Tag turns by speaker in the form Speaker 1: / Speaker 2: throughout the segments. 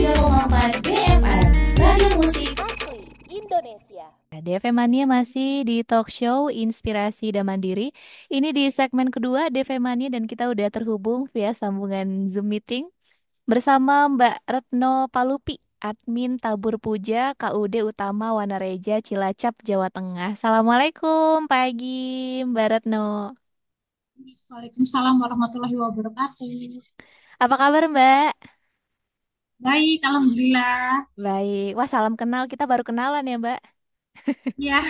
Speaker 1: 103,4 BFM, Radio Musik
Speaker 2: Asli Indonesia.
Speaker 3: DV Mania masih di talk show Inspirasi dan Mandiri. Ini di segmen kedua DV Mania dan kita udah terhubung via sambungan Zoom meeting bersama Mbak Retno Palupi, admin Tabur Puja KUD Utama Wanareja Cilacap, Jawa Tengah. Assalamualaikum pagi Mbak Retno.
Speaker 4: Waalaikumsalam warahmatullahi wabarakatuh.
Speaker 3: Apa kabar Mbak?
Speaker 4: Baik, alhamdulillah.
Speaker 3: Baik. Wah, salam kenal. Kita baru kenalan ya Mbak.
Speaker 4: Ya,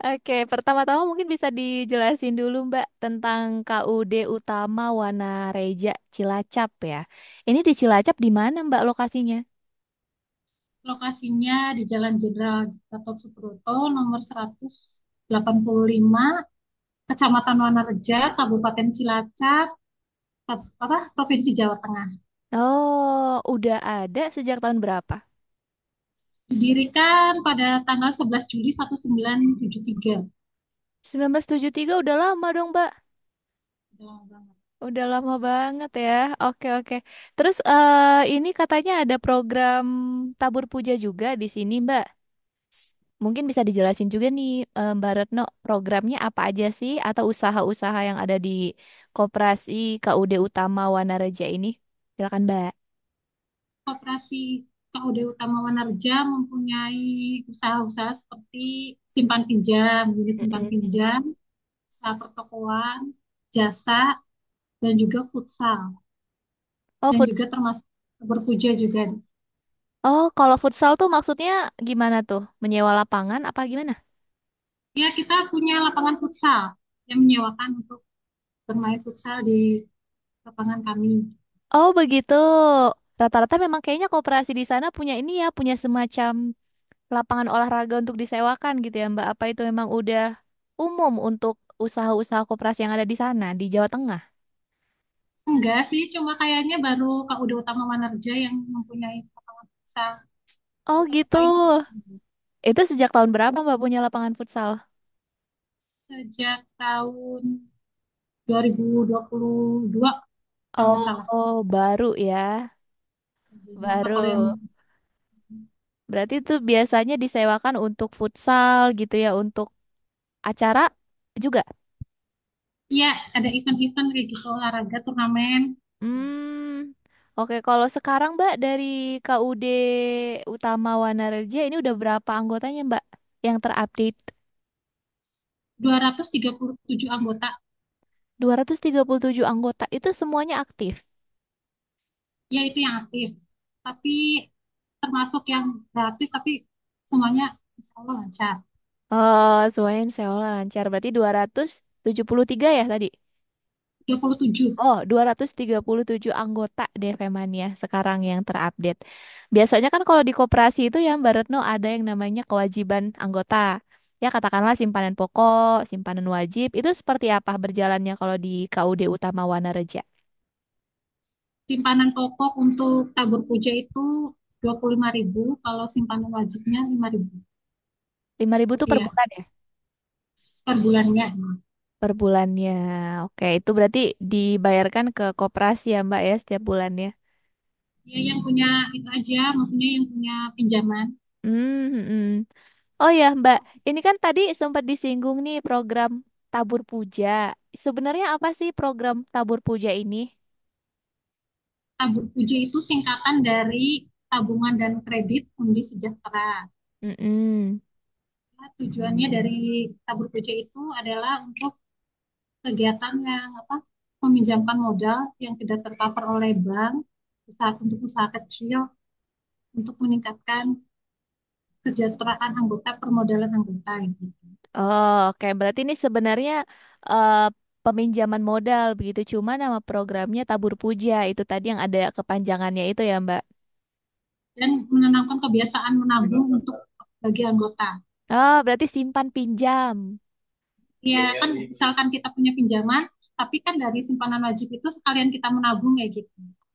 Speaker 3: Oke, pertama-tama mungkin bisa dijelasin dulu Mbak tentang KUD Utama Wanareja Cilacap ya. Ini di Cilacap di mana Mbak lokasinya?
Speaker 4: lokasinya di Jalan Jenderal Gatot Subroto nomor 185, Kecamatan Wanareja, Kabupaten Cilacap, Provinsi Jawa Tengah.
Speaker 3: Oh, udah ada sejak tahun berapa?
Speaker 4: Didirikan pada tanggal 11 Juli 1973.
Speaker 3: 1973 udah lama dong Mbak.
Speaker 4: Udah lama banget.
Speaker 3: Udah lama banget ya. Oke, oke. Terus ini katanya ada program tabur puja juga di sini Mbak. Mungkin bisa dijelasin juga nih Mbak Retno programnya apa aja sih atau usaha-usaha yang ada di Koperasi KUD Utama Wanareja ini? Silakan Mbak.
Speaker 4: Koperasi KUD Utama Wanareja mempunyai usaha-usaha seperti simpan pinjam, unit simpan
Speaker 3: Mm-mm.
Speaker 4: pinjam, usaha pertokoan, jasa, dan juga futsal.
Speaker 3: Oh,
Speaker 4: Dan juga termasuk berpuja juga.
Speaker 3: Oh, kalau futsal tuh maksudnya gimana tuh? Menyewa lapangan apa gimana?
Speaker 4: Ya, kita punya lapangan futsal yang menyewakan untuk bermain futsal di lapangan kami.
Speaker 3: Oh, begitu. Rata-rata memang kayaknya koperasi di sana punya ini ya, punya semacam lapangan olahraga untuk disewakan gitu ya, Mbak. Apa itu memang udah umum untuk usaha-usaha koperasi yang ada di sana, di Jawa Tengah?
Speaker 4: Enggak sih, cuma kayaknya baru KUD Utama Manarja yang mempunyai lapangan futsal.
Speaker 3: Oh, gitu.
Speaker 4: Apa itu?
Speaker 3: Itu sejak tahun berapa Mbak punya lapangan futsal?
Speaker 4: Sejak tahun 2022, kalau nggak salah.
Speaker 3: Oh, baru ya.
Speaker 4: Cuma
Speaker 3: Baru.
Speaker 4: kalau yang
Speaker 3: Berarti itu biasanya disewakan untuk futsal gitu ya, untuk acara juga.
Speaker 4: ya ada event-event kayak gitu, olahraga, turnamen.
Speaker 3: Hmm, oke. Kalau sekarang Mbak dari KUD Utama Wanareja ini udah berapa anggotanya Mbak yang terupdate?
Speaker 4: 237 anggota.
Speaker 3: 237 anggota itu semuanya aktif.
Speaker 4: Ya itu yang aktif. Tapi termasuk yang gratis, tapi semuanya insya Allah lancar.
Speaker 3: Oh, semuanya insya Allah lancar. Berarti 273 ya tadi?
Speaker 4: 37.
Speaker 3: Oh, 237 anggota DV Mania sekarang yang terupdate. Biasanya kan kalau di koperasi itu ya Mbak Retno ada yang namanya kewajiban anggota. Ya katakanlah simpanan pokok, simpanan wajib. Itu seperti apa berjalannya kalau di KUD Utama Wanareja?
Speaker 4: Simpanan pokok untuk tabur puja itu 25.000, kalau simpanan wajibnya 5.000.
Speaker 3: 5.000 tuh
Speaker 4: Itu
Speaker 3: per
Speaker 4: ya,
Speaker 3: bulan ya?
Speaker 4: per bulannya.
Speaker 3: Per bulannya. Oke, itu berarti dibayarkan ke koperasi ya Mbak ya setiap bulannya.
Speaker 4: Ya yang punya itu aja, maksudnya yang punya pinjaman.
Speaker 3: Hmm, hmm, hmm. Oh ya, Mbak, ini kan tadi sempat disinggung nih program Tabur Puja. Sebenarnya apa sih program Tabur Puja ini?
Speaker 4: Tabur puja itu singkatan dari tabungan dan kredit undi sejahtera.
Speaker 3: Mm-mm.
Speaker 4: Nah, tujuannya dari tabur puja itu adalah untuk kegiatan yang apa, meminjamkan modal yang tidak tercover oleh bank, untuk usaha kecil, untuk meningkatkan kesejahteraan anggota, permodalan anggota gitu.
Speaker 3: Oh, oke. Berarti ini sebenarnya eh, peminjaman modal begitu. Cuma nama programnya Tabur Puja. Itu tadi yang ada kepanjangannya itu ya, Mbak.
Speaker 4: Dan menanamkan kebiasaan menabung untuk bagi anggota.
Speaker 3: Oh, berarti simpan pinjam.
Speaker 4: Ya kan, misalkan kita punya pinjaman, tapi kan dari simpanan wajib itu sekalian kita menabung ya gitu.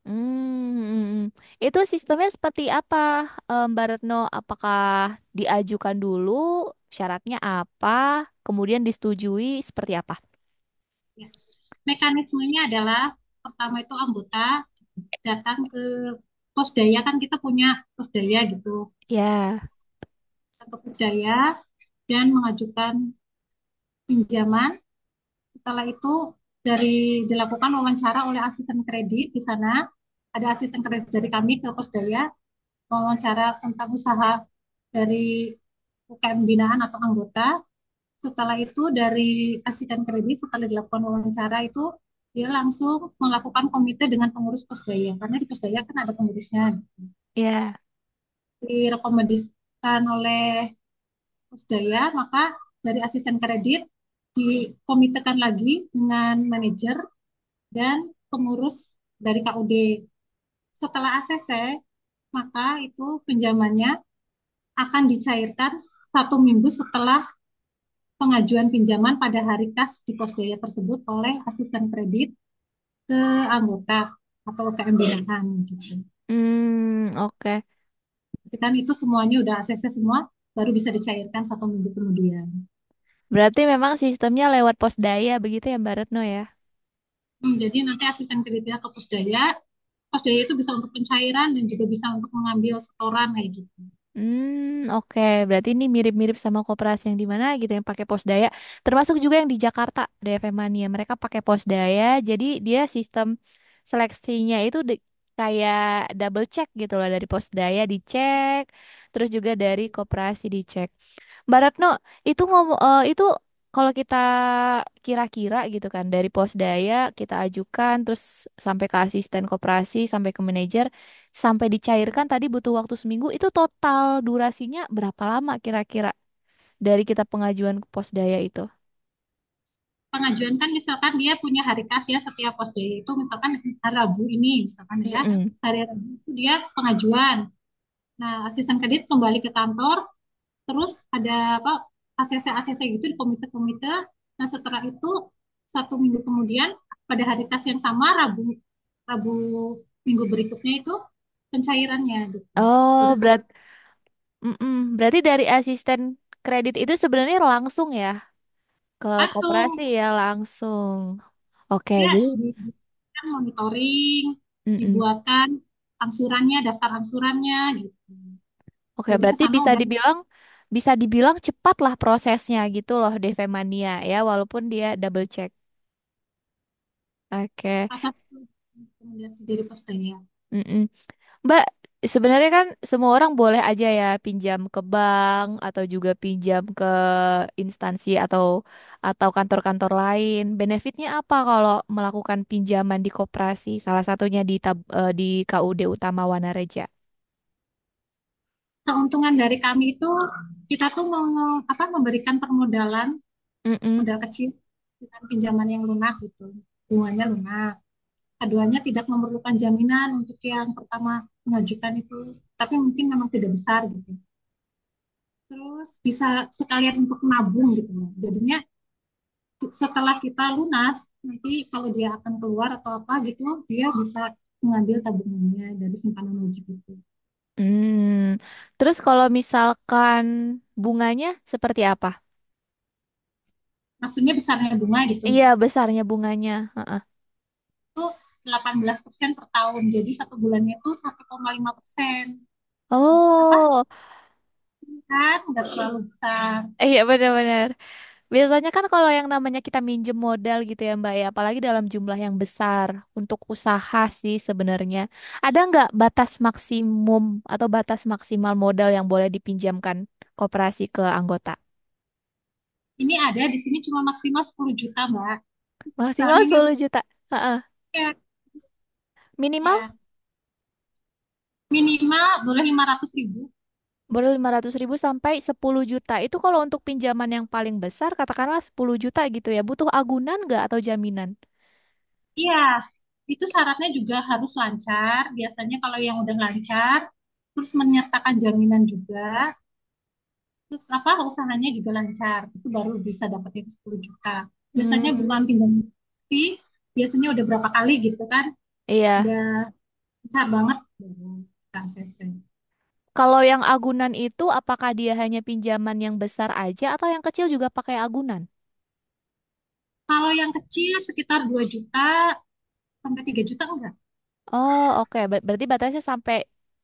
Speaker 3: Hmm, itu sistemnya seperti apa, Mbak Retno? Apakah diajukan dulu, syaratnya apa, kemudian disetujui seperti apa?
Speaker 4: Ya. Mekanismenya adalah pertama itu anggota datang ke Posdaya kan kita punya posdaya gitu,
Speaker 3: Ya,
Speaker 4: atau posdaya dan mengajukan pinjaman. Setelah itu dilakukan wawancara oleh asisten kredit di sana. Ada asisten kredit dari kami ke Posdaya, wawancara tentang usaha dari UKM binaan atau anggota. Setelah itu dari asisten kredit, setelah dilakukan wawancara itu, dia langsung melakukan komite dengan pengurus Posdaya. Karena di Posdaya kan ada pengurusnya.
Speaker 3: ya.
Speaker 4: Direkomendasikan oleh Posdaya, maka dari asisten kredit dikomitekan lagi dengan manajer dan pengurus dari KUD. Setelah ACC, maka itu pinjamannya akan dicairkan 1 minggu setelah pengajuan pinjaman pada hari kas di pos daya tersebut oleh asisten kredit ke anggota atau UKM binaan gitu.
Speaker 3: Oke.
Speaker 4: Pastikan itu semuanya udah ACC semua, baru bisa dicairkan 1 minggu kemudian.
Speaker 3: Berarti memang sistemnya lewat pos daya begitu ya Mbak Retno ya?
Speaker 4: Jadi nanti asisten kreditnya ke pos daya itu bisa untuk pencairan dan juga bisa untuk mengambil setoran kayak gitu.
Speaker 3: Oke. Berarti ini mirip-mirip sama koperasi yang di mana gitu yang pakai pos daya. Termasuk juga yang di Jakarta, DFM Mania. Mereka pakai pos daya, jadi dia sistem seleksinya itu kayak double check gitu loh dari pos daya dicek, terus juga dari koperasi dicek. Mbak Retno, itu kalau kita kira-kira gitu kan dari pos daya kita ajukan terus sampai ke asisten koperasi sampai ke manajer sampai dicairkan tadi butuh waktu seminggu itu total durasinya berapa lama kira-kira dari kita pengajuan ke pos daya itu?
Speaker 4: Pengajuan kan misalkan dia punya hari kas ya setiap pos daya itu misalkan hari Rabu ini misalkan ya
Speaker 3: Mm-mm.
Speaker 4: hari Rabu itu dia pengajuan. Nah asisten kredit kembali ke kantor terus ada apa ACC gitu di komite-komite. Nah setelah itu 1 minggu kemudian pada hari kas yang sama Rabu Rabu minggu berikutnya itu pencairannya gitu.
Speaker 3: Oh,
Speaker 4: Udah
Speaker 3: berarti dari asisten kredit itu sebenarnya langsung ya ke koperasi
Speaker 4: langsung
Speaker 3: ya langsung. Oke,
Speaker 4: ya
Speaker 3: jadi
Speaker 4: kan monitoring,
Speaker 3: mm-mm.
Speaker 4: dibuatkan angsurannya, daftar angsurannya gitu.
Speaker 3: Oke,
Speaker 4: Jadi ke
Speaker 3: berarti
Speaker 4: sana
Speaker 3: bisa
Speaker 4: udah
Speaker 3: dibilang cepat lah prosesnya gitu loh DV Mania ya, walaupun dia double check. Oke,
Speaker 4: pasar rekomendasi dari Posdaya.
Speaker 3: mm-mm. Mbak, sebenarnya kan semua orang boleh aja ya pinjam ke bank atau juga pinjam ke instansi atau kantor-kantor lain. Benefitnya apa kalau melakukan pinjaman di koperasi? Salah satunya di KUD Utama Wanareja.
Speaker 4: Keuntungan dari kami itu kita tuh memberikan permodalan
Speaker 3: Mm-mm.
Speaker 4: modal kecil dengan pinjaman yang lunak gitu. Bunganya lunak. Keduanya tidak memerlukan jaminan untuk yang pertama mengajukan itu, tapi mungkin memang tidak besar gitu. Terus bisa sekalian untuk nabung gitu loh. Jadinya setelah kita lunas, nanti kalau dia akan keluar atau apa gitu, dia bisa mengambil tabungannya dari simpanan wajib itu.
Speaker 3: Hmm. Terus kalau misalkan bunganya seperti apa?
Speaker 4: Maksudnya besarnya bunga gitu.
Speaker 3: Iya, besarnya bunganya. Heeh.
Speaker 4: Itu 18% per tahun. Jadi 1 bulannya itu 1,5%. Apa?
Speaker 3: Oh,
Speaker 4: Kan nggak terlalu besar.
Speaker 3: iya benar-benar. Biasanya kan kalau yang namanya kita minjem modal gitu ya Mbak ya, apalagi dalam jumlah yang besar untuk usaha sih sebenarnya. Ada nggak batas maksimum atau batas maksimal modal yang boleh dipinjamkan koperasi ke anggota?
Speaker 4: Ini ada di sini cuma maksimal 10 juta, Mbak.
Speaker 3: Maksimal
Speaker 4: Soalnya ini
Speaker 3: 10 juta. Heeh.
Speaker 4: ya,
Speaker 3: Minimal
Speaker 4: ya, minimal boleh 500.000.
Speaker 3: boleh 500.000 sampai 10 juta. Itu kalau untuk pinjaman yang paling besar, katakanlah 10 juta gitu ya. Butuh agunan nggak atau jaminan?
Speaker 4: Iya, itu syaratnya juga harus lancar. Biasanya kalau yang udah lancar, terus menyertakan jaminan juga, terus apa usahanya juga lancar, itu baru bisa dapetin 10 juta. Biasanya bukan
Speaker 3: Hmm,
Speaker 4: pinjam sih, biasanya udah berapa kali gitu kan,
Speaker 3: iya.
Speaker 4: udah lancar banget baru kita ACC.
Speaker 3: Kalau yang agunan itu, apakah dia hanya pinjaman yang besar aja atau yang kecil juga pakai agunan?
Speaker 4: Kalau yang kecil sekitar 2 juta sampai 3 juta enggak?
Speaker 3: Oh, oke. Berarti batasnya sampai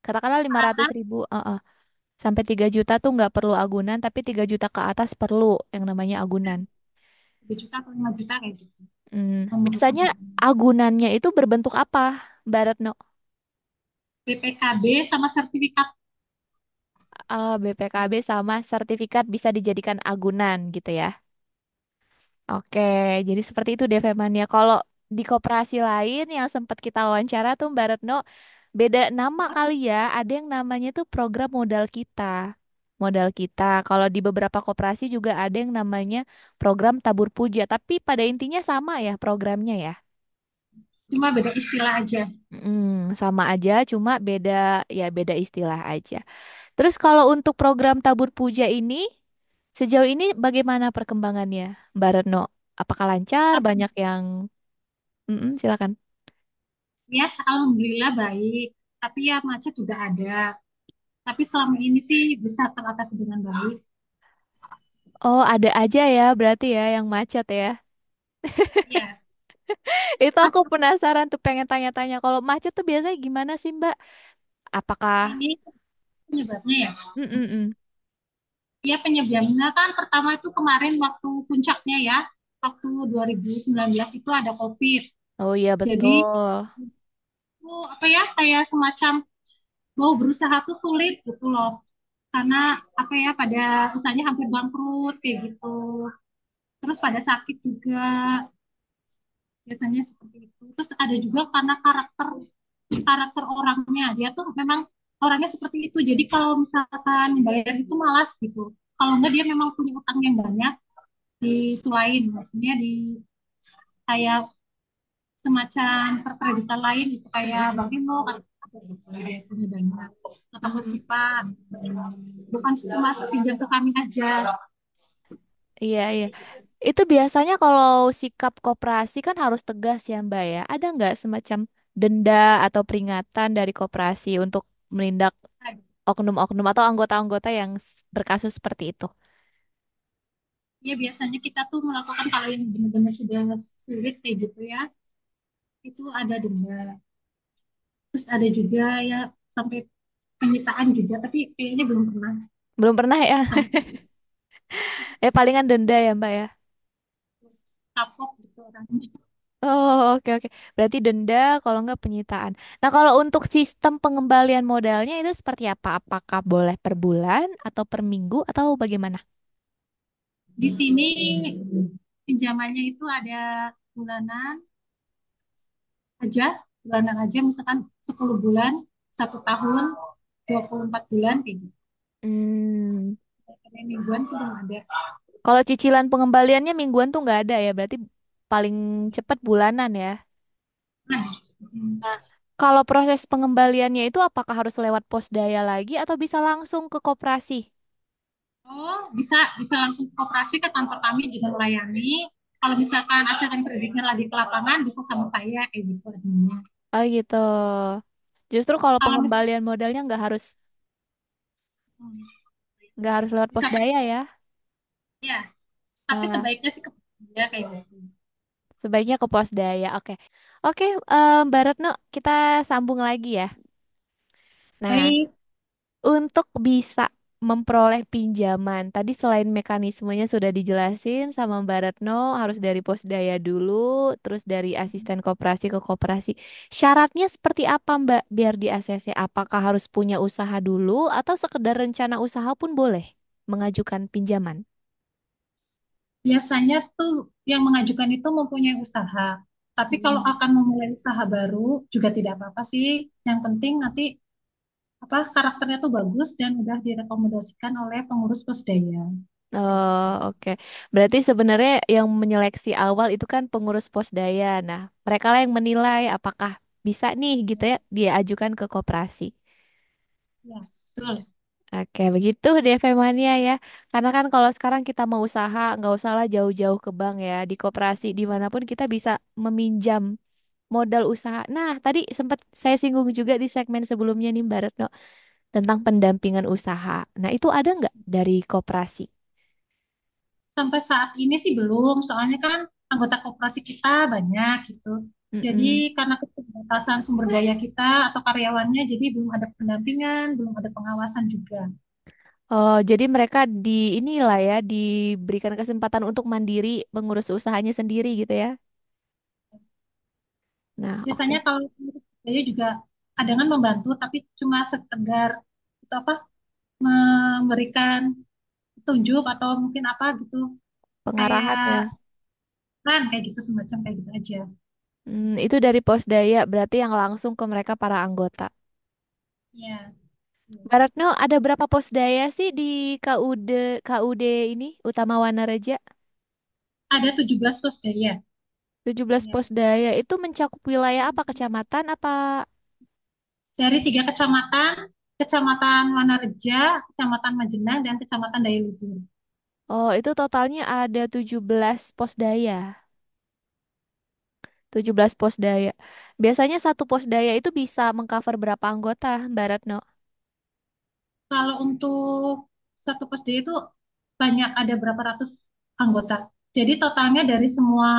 Speaker 3: katakanlah 500.000. Sampai 3 juta tuh nggak perlu agunan, tapi 3 juta ke atas perlu yang namanya agunan.
Speaker 4: 3 juta atau 5 juta kayak gitu.
Speaker 3: Biasanya
Speaker 4: Memerlukan
Speaker 3: agunannya itu berbentuk apa, Mbak Retno?
Speaker 4: BPKB sama sertifikat.
Speaker 3: BPKB sama sertifikat bisa dijadikan agunan gitu ya. Oke, jadi seperti itu Devemania. Kalau di koperasi lain yang sempat kita wawancara tuh Mbak Retno, beda nama kali ya. Ada yang namanya tuh program modal kita. Modal kita. Kalau di beberapa koperasi juga ada yang namanya program tabur puja. Tapi pada intinya sama ya programnya ya.
Speaker 4: Cuma beda istilah aja.
Speaker 3: Sama aja, cuma beda ya beda istilah aja. Terus kalau untuk program tabur puja ini, sejauh ini bagaimana perkembangannya, Mbak Retno? Apakah lancar?
Speaker 4: Tapi
Speaker 3: Banyak yang silakan.
Speaker 4: ya, alhamdulillah baik. Tapi ya macet juga ada. Tapi selama ini sih bisa teratasi dengan baik.
Speaker 3: Oh, ada aja ya berarti ya yang macet ya.
Speaker 4: Iya,
Speaker 3: Itu aku
Speaker 4: macet
Speaker 3: penasaran tuh pengen tanya-tanya. Kalau macet tuh biasanya gimana sih, Mbak? Apakah
Speaker 4: ini penyebabnya ya.
Speaker 3: Mm-mm-mm.
Speaker 4: Ya penyebabnya kan pertama itu kemarin waktu puncaknya ya. Waktu 2019 itu ada COVID.
Speaker 3: Oh iya
Speaker 4: Jadi
Speaker 3: betul.
Speaker 4: itu apa ya kayak semacam mau berusaha tuh sulit gitu loh. Karena apa ya pada usahanya hampir bangkrut kayak gitu. Terus pada sakit juga biasanya seperti itu. Terus ada juga karena karakter karakter orangnya dia tuh memang orangnya seperti itu. Jadi kalau misalkan bayar itu malas gitu. Kalau enggak dia memang punya utang yang banyak di itu lain, maksudnya di kayak semacam perkreditan lain itu kayak Bang Imo kan dia punya banyak atau
Speaker 3: Mm,
Speaker 4: bersifat bukan cuma pinjam ke kami aja.
Speaker 3: iya iya. Itu biasanya kalau sikap koperasi kan harus tegas ya Mbak ya. Ada nggak semacam denda atau peringatan dari koperasi untuk menindak oknum-oknum atau anggota-anggota yang berkasus seperti itu?
Speaker 4: Ya biasanya kita tuh melakukan kalau yang benar-benar sudah sulit kayak gitu ya, itu ada denda. Terus ada juga ya sampai penyitaan juga, tapi kayaknya belum pernah
Speaker 3: Belum pernah ya?
Speaker 4: sampai
Speaker 3: Palingan denda ya Mbak ya.
Speaker 4: kapok gitu orangnya.
Speaker 3: Oh, oke oke. Berarti denda kalau nggak penyitaan. Nah, kalau untuk sistem pengembalian modalnya itu seperti apa? Apakah boleh per bulan atau per minggu atau bagaimana?
Speaker 4: Di sini pinjamannya itu ada bulanan aja, bulanan aja misalkan 10 bulan, 1 tahun, 24 bulan kayak gitu.
Speaker 3: Hmm.
Speaker 4: Ada mingguan tuh belum ada.
Speaker 3: Kalau cicilan pengembaliannya mingguan tuh nggak ada ya? Berarti paling cepat bulanan ya.
Speaker 4: Nah, mm.
Speaker 3: Nah, kalau proses pengembaliannya itu apakah harus lewat pos daya lagi atau bisa langsung ke koperasi?
Speaker 4: Oh, bisa bisa langsung ke koperasi ke kantor kami juga melayani. Kalau misalkan asisten kreditnya lagi ke lapangan bisa sama saya kayak gitu adminnya.
Speaker 3: Oh gitu. Justru kalau
Speaker 4: Kalau misalkan
Speaker 3: pengembalian modalnya nggak harus lewat pos
Speaker 4: bisa
Speaker 3: daya ya.
Speaker 4: ya, tapi
Speaker 3: Eh,
Speaker 4: sebaiknya sih ke dia kayak gitu.
Speaker 3: Sebaiknya ke pos daya. Oke. Oke, Mbak Retno, kita sambung lagi ya. Nah,
Speaker 4: Baik,
Speaker 3: untuk bisa memperoleh pinjaman, tadi selain mekanismenya sudah dijelasin sama Mbak Retno, harus dari pos daya dulu, terus dari asisten koperasi ke koperasi. Syaratnya seperti apa, Mbak, biar di ACC? Apakah harus punya usaha dulu atau sekedar rencana usaha pun boleh mengajukan pinjaman?
Speaker 4: biasanya tuh yang mengajukan itu mempunyai usaha. Tapi kalau
Speaker 3: Hmm.
Speaker 4: akan memulai usaha baru juga tidak apa-apa sih. Yang penting nanti apa karakternya tuh bagus dan udah direkomendasikan oleh pengurus Pusdaya.
Speaker 3: Oh, oke. Berarti sebenarnya yang menyeleksi awal itu kan pengurus pos daya. Nah, mereka lah yang menilai apakah bisa nih gitu ya diajukan ke koperasi.
Speaker 4: Ya, betul.
Speaker 3: Oke, begitu deh Femania ya. Karena kan kalau sekarang kita mau usaha, nggak usah lah jauh-jauh ke bank ya. Di koperasi dimanapun kita bisa meminjam modal usaha. Nah, tadi sempat saya singgung juga di segmen sebelumnya nih Mbak Retno tentang pendampingan usaha. Nah, itu ada nggak dari koperasi?
Speaker 4: Sampai saat ini sih belum, soalnya kan anggota koperasi kita banyak gitu. Jadi
Speaker 3: Mm-mm.
Speaker 4: karena keterbatasan sumber daya kita atau karyawannya, jadi belum ada pendampingan, belum ada pengawasan juga.
Speaker 3: Oh, jadi mereka di inilah ya, diberikan kesempatan untuk mandiri mengurus usahanya sendiri gitu ya. Nah,
Speaker 4: Biasanya
Speaker 3: oke.
Speaker 4: kalau pengurus daya juga kadang membantu, tapi cuma sekedar itu apa memberikan petunjuk atau mungkin apa gitu,
Speaker 3: Pengarahan ya.
Speaker 4: kayak kan kayak gitu semacam kayak gitu aja.
Speaker 3: Itu dari pos daya, berarti yang langsung ke mereka para anggota.
Speaker 4: Iya.
Speaker 3: Mbak Retno, ada berapa pos daya sih di KUD ini, Utama Wanareja?
Speaker 4: Ada 17 pos daya.
Speaker 3: 17
Speaker 4: Ya.
Speaker 3: pos daya itu mencakup wilayah apa? Kecamatan apa?
Speaker 4: Dari 3 kecamatan, Kecamatan Wanareja, Kecamatan Majenang, dan Kecamatan Daya Luhur.
Speaker 3: Oh, itu totalnya ada 17 pos daya. 17 pos daya. Biasanya satu pos daya itu bisa mengcover berapa anggota, Mbak Retno?
Speaker 4: Kalau untuk satu pos daya itu banyak, ada berapa ratus anggota. Jadi totalnya dari semua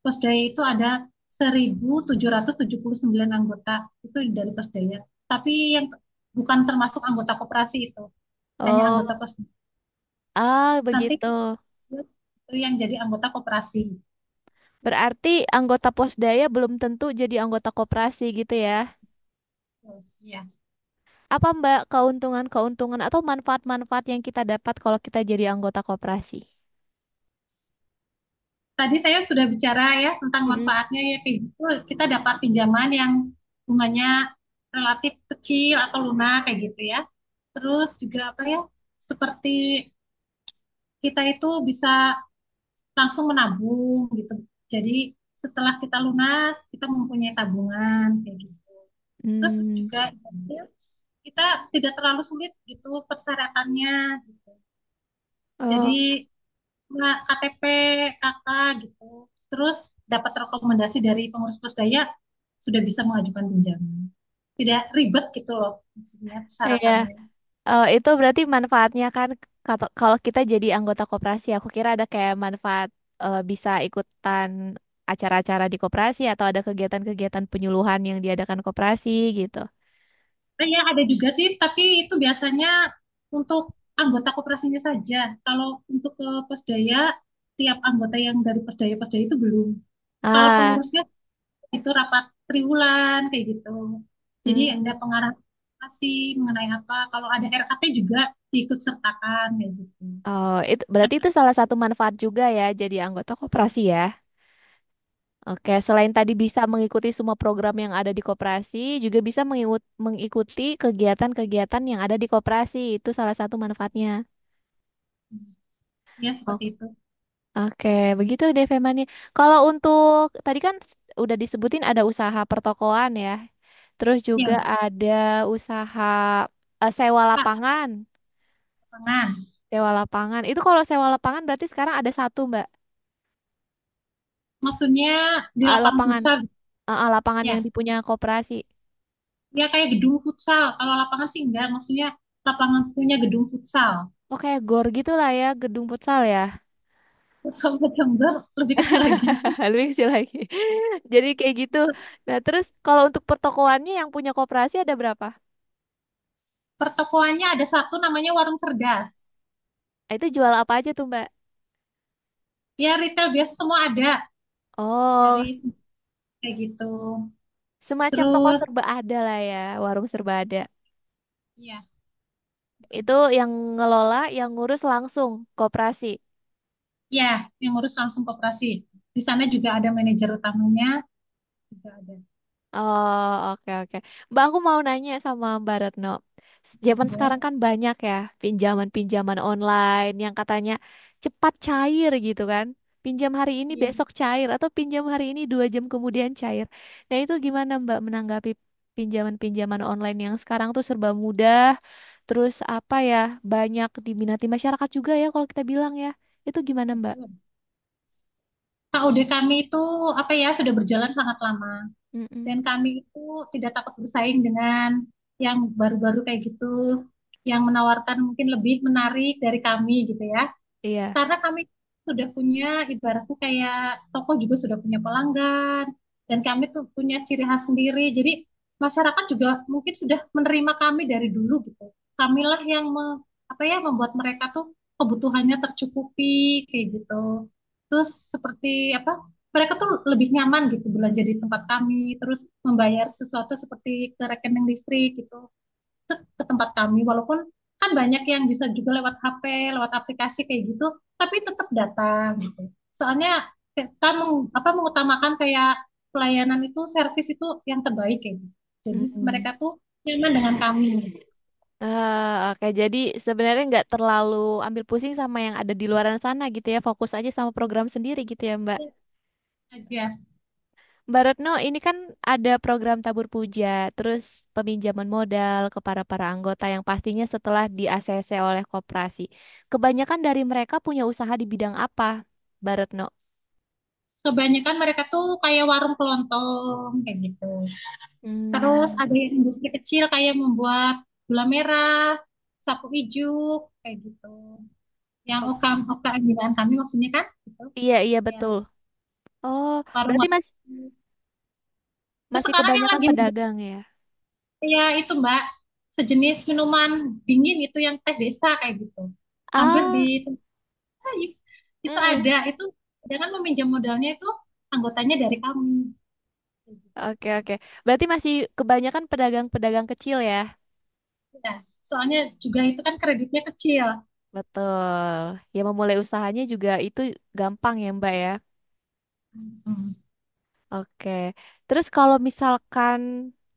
Speaker 4: pos daya itu ada 1.779 anggota itu dari pos daya. Tapi yang bukan termasuk anggota koperasi itu, hanya anggota
Speaker 3: Oh,
Speaker 4: pos daya. Nanti
Speaker 3: begitu.
Speaker 4: itu yang jadi anggota koperasi.
Speaker 3: Berarti anggota pos daya belum tentu jadi anggota koperasi gitu ya.
Speaker 4: Iya.
Speaker 3: Apa Mbak keuntungan-keuntungan atau manfaat-manfaat yang kita dapat kalau kita jadi anggota koperasi?
Speaker 4: Tadi saya sudah bicara ya tentang
Speaker 3: Mm-mm.
Speaker 4: manfaatnya ya kayak gitu. Kita dapat pinjaman yang bunganya relatif kecil atau lunak kayak gitu ya. Terus juga apa ya? Seperti kita itu bisa langsung menabung gitu. Jadi setelah kita lunas, kita mempunyai tabungan kayak gitu. Terus
Speaker 3: Hmm.
Speaker 4: juga ya, kita tidak terlalu sulit gitu persyaratannya gitu. Jadi
Speaker 3: Oh,
Speaker 4: KTP, KK gitu. Terus dapat rekomendasi dari pengurus pusdaya sudah bisa mengajukan pinjaman. Tidak ribet gitu loh maksudnya
Speaker 3: iya.
Speaker 4: persyaratannya.
Speaker 3: Itu berarti manfaatnya kan kalau kita jadi anggota koperasi, aku kira ada kayak manfaat bisa ikutan acara-acara di koperasi atau ada kegiatan-kegiatan penyuluhan yang diadakan koperasi gitu.
Speaker 4: Ya ada juga sih, tapi itu biasanya untuk anggota koperasinya saja. Kalau untuk ke Posdaya, tiap anggota yang dari Posdaya itu belum. Kalau
Speaker 3: Ah,
Speaker 4: pengurusnya itu rapat triwulan kayak gitu. Jadi ada
Speaker 3: hmm.
Speaker 4: pengarahan koperasi mengenai apa. Kalau ada RAT juga diikut sertakan kayak gitu.
Speaker 3: Oh, itu berarti itu salah satu manfaat juga ya jadi anggota koperasi ya. Oke, selain tadi bisa mengikuti semua program yang ada di koperasi, juga bisa mengikuti kegiatan-kegiatan yang ada di koperasi. Itu salah satu manfaatnya.
Speaker 4: Ya seperti itu.
Speaker 3: Oke, begitu deh Femani. Kalau untuk tadi kan udah disebutin ada usaha pertokoan ya. Terus juga
Speaker 4: Ya,
Speaker 3: ada usaha sewa
Speaker 4: Pak,
Speaker 3: lapangan.
Speaker 4: lapangan.
Speaker 3: Sewa lapangan. Itu kalau sewa lapangan berarti sekarang ada satu, Mbak.
Speaker 4: Maksudnya di lapangan
Speaker 3: Lapangan
Speaker 4: futsal.
Speaker 3: lapangan yang
Speaker 4: Ya,
Speaker 3: dipunya koperasi.
Speaker 4: ya kayak gedung futsal. Kalau lapangan sih enggak, maksudnya lapangan punya gedung futsal.
Speaker 3: Oh, kayak gor gitu lah ya, gedung futsal ya.
Speaker 4: Futsal macam ber lebih kecil lagi.
Speaker 3: Lebih kecil lagi. Jadi kayak gitu. Nah, terus kalau untuk pertokoannya yang punya koperasi ada berapa?
Speaker 4: Pertokoannya ada satu namanya Warung Cerdas.
Speaker 3: Itu jual apa aja tuh, Mbak?
Speaker 4: Ya retail biasa semua ada
Speaker 3: Oh,
Speaker 4: dari kayak gitu.
Speaker 3: semacam toko
Speaker 4: Terus
Speaker 3: serba ada lah ya, warung serba ada.
Speaker 4: ya,
Speaker 3: Itu yang ngelola, yang ngurus langsung koperasi.
Speaker 4: ya yang ngurus langsung koperasi. Di sana juga ada manajer utamanya, juga ada.
Speaker 3: Oh, oke oke. Mbak, aku mau nanya sama Mbak Retno. Zaman sekarang
Speaker 4: Boleh.
Speaker 3: kan banyak ya pinjaman-pinjaman online yang katanya cepat cair gitu kan. Pinjam hari ini
Speaker 4: Iya.
Speaker 3: besok cair atau pinjam hari ini 2 jam kemudian cair. Nah itu gimana Mbak menanggapi pinjaman-pinjaman online yang sekarang tuh serba mudah, terus apa ya banyak diminati masyarakat juga ya kalau kita bilang ya. Itu gimana Mbak?
Speaker 4: Betul. KUD kami itu apa ya sudah berjalan sangat lama
Speaker 3: Mm-mm.
Speaker 4: dan kami itu tidak takut bersaing dengan yang baru-baru kayak gitu, yang menawarkan mungkin lebih menarik dari kami gitu ya.
Speaker 3: Iya.
Speaker 4: Karena kami sudah punya ibaratnya kayak toko juga sudah punya pelanggan, dan kami tuh punya ciri khas sendiri. Jadi masyarakat juga mungkin sudah menerima kami dari dulu gitu. Kamilah yang apa ya membuat mereka tuh kebutuhannya tercukupi kayak gitu. Terus seperti apa? Mereka tuh lebih nyaman gitu belanja di tempat kami, terus membayar sesuatu seperti ke rekening listrik gitu ke tempat kami walaupun kan banyak yang bisa juga lewat HP, lewat aplikasi kayak gitu, tapi tetap datang gitu. Soalnya kita apa mengutamakan kayak pelayanan itu servis itu yang terbaik kayak gitu. Jadi
Speaker 3: Mm-mm.
Speaker 4: mereka tuh nyaman dengan kami.
Speaker 3: Oke, jadi sebenarnya nggak terlalu ambil pusing sama yang ada di luaran sana gitu ya, fokus aja sama program sendiri gitu ya, Mbak.
Speaker 4: Aja.
Speaker 3: Mbak Retno, ini kan ada program tabur puja, terus peminjaman modal ke para anggota yang pastinya setelah di ACC oleh koperasi. Kebanyakan dari mereka punya usaha di bidang apa, Mbak Retno?
Speaker 4: Kebanyakan mereka tuh kayak warung kelontong kayak gitu. Terus
Speaker 3: Hmm,
Speaker 4: ada yang industri kecil kayak membuat gula merah, sapu ijuk kayak gitu. Yang
Speaker 3: oh,
Speaker 4: UKM binaan kami maksudnya kan gitu.
Speaker 3: iya iya
Speaker 4: Yang
Speaker 3: betul. Oh, berarti
Speaker 4: warung-warung. Terus
Speaker 3: masih
Speaker 4: sekarang yang
Speaker 3: kebanyakan
Speaker 4: lagi
Speaker 3: pedagang ya?
Speaker 4: ya itu Mbak, sejenis minuman dingin itu yang teh desa kayak gitu. Hampir di
Speaker 3: Ah,
Speaker 4: itu
Speaker 3: mm,
Speaker 4: ada, itu dengan meminjam modalnya itu anggotanya dari kami.
Speaker 3: oke oke. Berarti masih kebanyakan pedagang-pedagang kecil ya?
Speaker 4: Ya, soalnya juga itu kan kreditnya kecil.
Speaker 3: Betul. Ya memulai usahanya juga itu gampang ya Mbak ya.
Speaker 4: Hmm.
Speaker 3: Oke. Terus kalau misalkan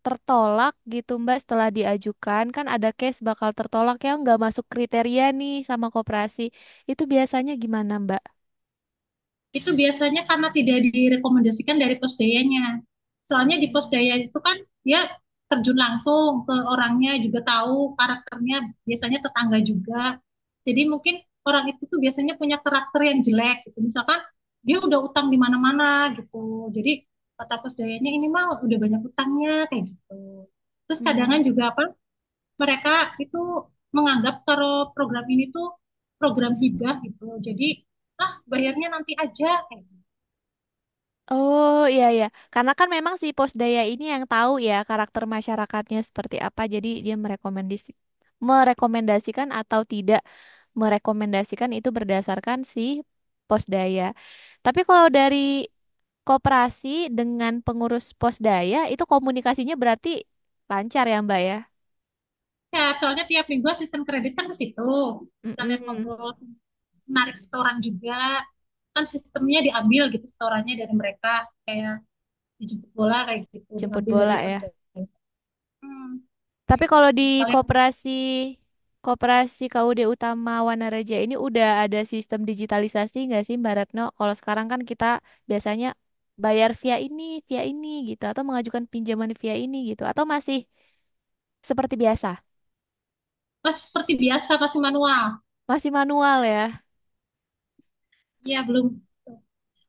Speaker 3: tertolak gitu Mbak setelah diajukan kan ada case bakal tertolak yang nggak masuk kriteria nih sama koperasi. Itu biasanya gimana Mbak?
Speaker 4: Itu biasanya karena tidak direkomendasikan dari posdayanya. Soalnya di posdaya itu kan dia terjun langsung ke orangnya, juga tahu karakternya, biasanya tetangga juga. Jadi mungkin orang itu tuh biasanya punya karakter yang jelek gitu. Misalkan dia udah utang di mana-mana gitu. Jadi kata posdayanya ini mah udah banyak utangnya kayak gitu. Terus
Speaker 3: Hmm.
Speaker 4: kadangan juga apa? Mereka itu menganggap kalau program ini tuh program hibah gitu. Jadi bayarnya nanti aja kayak gitu.
Speaker 3: Oh iya iya, karena kan memang si Posdaya ini yang tahu ya karakter masyarakatnya seperti apa, jadi dia merekomendasikan atau tidak merekomendasikan itu berdasarkan si Posdaya. Tapi kalau dari koperasi dengan pengurus Posdaya itu komunikasinya berarti lancar ya Mbak ya?
Speaker 4: Ya, soalnya tiap minggu asisten kredit kan ke situ. Sekalian
Speaker 3: Mm-mm.
Speaker 4: ngobrol, menarik setoran juga. Kan sistemnya diambil gitu setorannya dari mereka. Kayak dijemput bola kayak gitu.
Speaker 3: Jemput
Speaker 4: Diambil dari
Speaker 3: bola
Speaker 4: pos.
Speaker 3: ya.
Speaker 4: Hmm,
Speaker 3: Tapi kalau di
Speaker 4: sekalian
Speaker 3: koperasi KUD Utama Wanaraja ini udah ada sistem digitalisasi nggak sih Mbak Retno? Kalau sekarang kan kita biasanya bayar via ini gitu atau mengajukan pinjaman via ini gitu atau masih seperti biasa?
Speaker 4: pas seperti biasa pasti manual.
Speaker 3: Masih manual ya,
Speaker 4: Iya, belum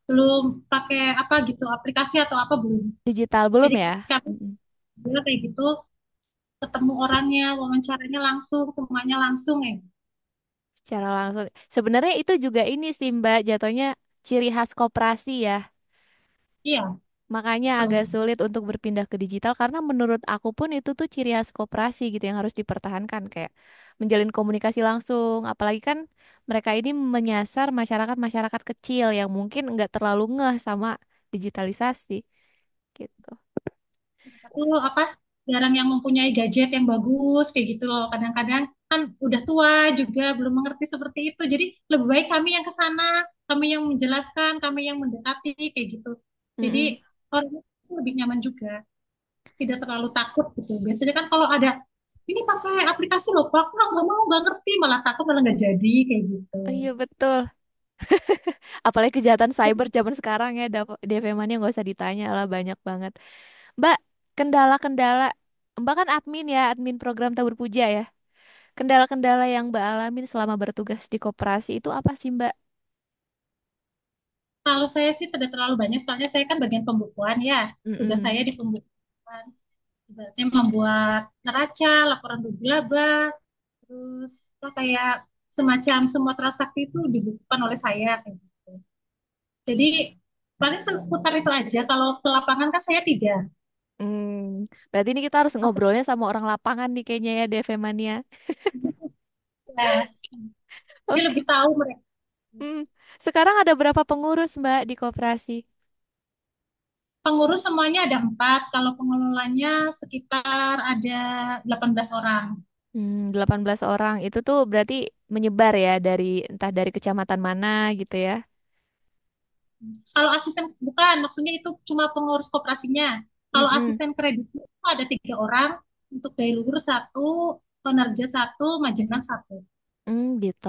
Speaker 4: belum pakai apa gitu aplikasi atau apa belum.
Speaker 3: digital belum
Speaker 4: Jadi
Speaker 3: ya?
Speaker 4: kami
Speaker 3: Mm-mm.
Speaker 4: juga kayak gitu ketemu orangnya, wawancaranya langsung, semuanya langsung ya.
Speaker 3: Secara langsung. Sebenarnya itu juga ini sih Mbak, jatuhnya ciri khas koperasi ya.
Speaker 4: Iya,
Speaker 3: Makanya agak
Speaker 4: betul.
Speaker 3: sulit untuk berpindah ke digital karena menurut aku pun itu tuh ciri khas koperasi gitu yang harus dipertahankan kayak menjalin komunikasi langsung. Apalagi kan mereka ini menyasar masyarakat-masyarakat kecil yang mungkin nggak terlalu ngeh sama digitalisasi gitu.
Speaker 4: Aku apa jarang yang mempunyai gadget yang bagus kayak gitu loh. Kadang-kadang kan udah tua juga belum mengerti seperti itu. Jadi lebih baik kami yang ke sana, kami yang menjelaskan, kami yang mendekati kayak gitu. Jadi
Speaker 3: Mm-mm.
Speaker 4: orang itu lebih nyaman juga, tidak terlalu takut gitu. Biasanya kan kalau ada ini pakai aplikasi loh, Pak, aku nggak mau, nggak ngerti, malah takut malah nggak jadi kayak gitu.
Speaker 3: Oh, iya betul. Apalagi kejahatan cyber zaman sekarang ya, DP Mania nggak usah ditanya lah banyak banget. Mbak, kendala-kendala, Mbak kan admin ya, admin program Tabur Puja ya. Kendala-kendala yang Mbak alamin selama bertugas di koperasi itu apa sih Mbak?
Speaker 4: Kalau saya sih tidak terlalu banyak, soalnya saya kan bagian pembukuan ya. Tugas
Speaker 3: Mm-mm.
Speaker 4: saya di pembukuan. Ibaratnya membuat neraca, laporan rugi laba, terus kayak semacam semua transaksi itu dibukukan oleh saya kayak gitu. Jadi Paling seputar itu aja. Kalau ke lapangan kan saya tidak.
Speaker 3: Berarti ini kita harus ngobrolnya sama orang lapangan nih kayaknya ya, DV Mania.
Speaker 4: Ya, jadi
Speaker 3: Oke.
Speaker 4: lebih tahu mereka.
Speaker 3: Hmm. Sekarang ada berapa pengurus, Mbak, di koperasi?
Speaker 4: Pengurus semuanya ada 4. Kalau pengelolanya sekitar ada 18 orang.
Speaker 3: 18 orang. Itu tuh berarti menyebar ya dari entah dari kecamatan mana gitu ya.
Speaker 4: Kalau asisten bukan, maksudnya itu cuma pengurus koperasinya. Kalau
Speaker 3: Mm-mm.
Speaker 4: asisten kredit itu ada 3 orang, untuk dari luhur satu, penerja satu, majenang satu.
Speaker 3: Gitu.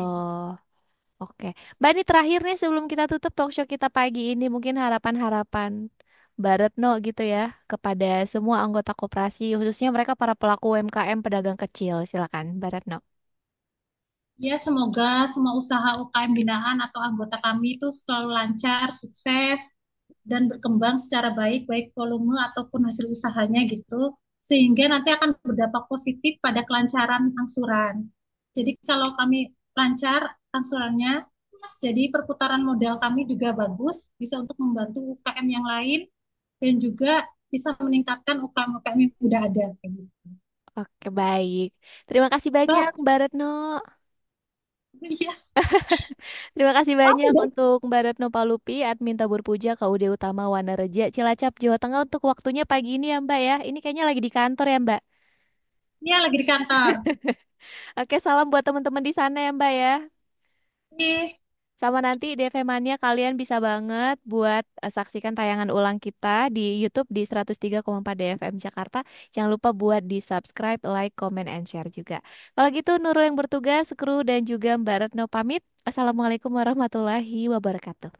Speaker 3: Oke. Mbak, ini terakhir nih sebelum kita tutup talk show kita pagi ini, mungkin harapan-harapan Mbak Retno gitu ya kepada semua anggota koperasi, khususnya mereka para pelaku UMKM pedagang kecil. Silakan, Mbak Retno.
Speaker 4: Ya, semoga semua usaha UKM binaan atau anggota kami itu selalu lancar, sukses, dan berkembang secara baik, baik volume ataupun hasil usahanya gitu, sehingga nanti akan berdampak positif pada kelancaran angsuran. Jadi kalau kami lancar angsurannya, jadi perputaran modal kami juga bagus, bisa untuk membantu UKM yang lain, dan juga bisa meningkatkan UKM-UKM yang sudah ada. Kayak gitu.
Speaker 3: Oke, baik. Terima kasih banyak,
Speaker 4: Mbak,
Speaker 3: Mbak Retno.
Speaker 4: iya,
Speaker 3: Terima kasih
Speaker 4: apa
Speaker 3: banyak
Speaker 4: deh?
Speaker 3: untuk Mbak Retno Palupi, Admin Tabur Puja, KUD Utama Wanareja, Cilacap, Jawa Tengah untuk waktunya pagi ini ya, Mbak ya. Ini kayaknya lagi di kantor ya, Mbak.
Speaker 4: Iya, lagi di kantor.
Speaker 3: Oke, salam buat teman-teman di sana ya, Mbak ya.
Speaker 4: Oke.
Speaker 3: Sama nanti DV Mania kalian bisa banget buat saksikan tayangan ulang kita di YouTube di 103,4 DFM Jakarta. Jangan lupa buat di subscribe, like, comment, and share juga. Kalau gitu Nurul yang bertugas, kru dan juga Mbak Retno pamit. Assalamualaikum warahmatullahi wabarakatuh.